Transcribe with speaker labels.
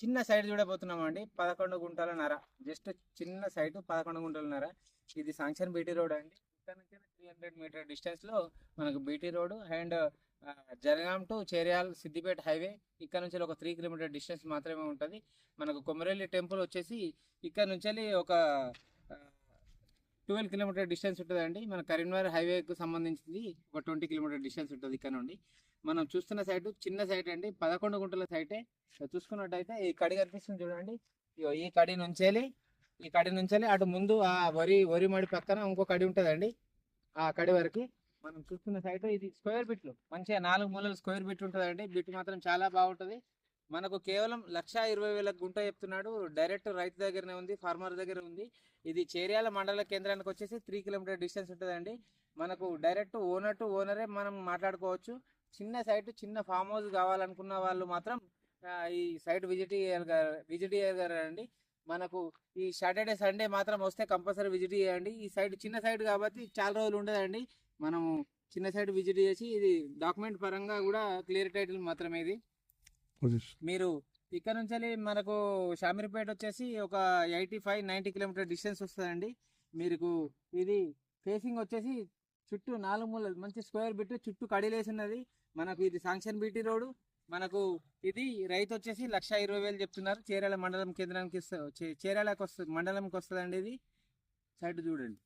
Speaker 1: చిన్న side చూడబోతున్నామండి. 11 గుంటలన్నర. Just చిన్న site 11 గుంటలన్నర. ఇది శాంక్షన్ బీటీ రోడ్ అండి. ఇక్కడ నుంచి 300 మీటర్ డిస్టెన్స్ లో మనకు BT road and Jangaon to Cheryal Siddipet highway. ఇక్కడ నుంచి ఒక 3 కిలోమీటర్ డిస్టెన్స్ మాత్రమే ఉంటుంది. మనకు కొమరెల్లి టెంపుల్ వచ్చేసి ఇక్కడ నుంచి ఒక 12 కిలోమీటర్ డిస్టెన్స్ ఉంటుందండి. మన కరీంనగర్ హైవేకు సంబంధించింది ఒక 20 కిలోమీటర్ డిస్టెన్స్ ఉంటుంది ఇక్కడ నుండి. మనం చూస్తున్న సైట్ చిన్న సైట్ అండి, 11 గుంటల సైటే. చూసుకున్నట్టయితే ఈ కడి కనిపిస్తుంది చూడండి. ఈ కడి నుంచి అటు ముందు ఆ వరి మడి పక్కన ఇంకో కడి ఉంటుందండి. ఆ కడి వరకు మనం చూస్తున్న సైట్ ఇది స్క్వేర్ బిట్లు, మంచిగా 4 మూలలు స్క్వేర్ బిట్ ఉంటుందండి. బిట్ మాత్రం చాలా బాగుంటుంది. మనకు కేవలం 1,20,000 గుంట చెప్తున్నాడు. డైరెక్ట్ రైతు దగ్గరనే ఉంది, ఫార్మర్ దగ్గర ఉంది. ఇది చేర్యాల మండల కేంద్రానికి వచ్చేసి 3 కిలోమీటర్ డిస్టెన్స్ ఉంటుందండి. మనకు డైరెక్ట్ ఓనర్ టు ఓనరే మనం మాట్లాడుకోవచ్చు. చిన్న సైట్, చిన్న ఫామ్ హౌస్ కావాలనుకున్న వాళ్ళు మాత్రం ఈ సైట్ విజిట్ చేయగలరండి. మనకు ఈ సాటర్డే సండే మాత్రం వస్తే కంపల్సరీ విజిట్ చేయండి. ఈ సైట్ చిన్న సైట్ కాబట్టి చాలా రోజులు ఉండదండి. మనము చిన్న సైట్ విజిట్ చేసి ఇది డాక్యుమెంట్ పరంగా కూడా క్లియర్ టైటిల్ మాత్రమే. ఇది మీరు ఇక్కడ నుంచి మనకు షామీర్పేట వచ్చేసి ఒక 85-90 కిలోమీటర్ డిస్టెన్స్ వస్తుందండి. మీకు ఇది ఫేసింగ్ వచ్చేసి చుట్టూ 4 మూలలు మంచి స్క్వేర్ బిట్ చుట్టూ కడిలేసినది. మనకు ఇది శాంక్షన్ బీటీ రోడ్. మనకు ఇది రైతు వచ్చేసి 1,20,000 చెప్తున్నారు. చేర్యాల మండలం కేంద్రానికి చేర్యాలకు వస్తుంది, మండలంకి వస్తుందండి. ఇది సైట్ చూడండి.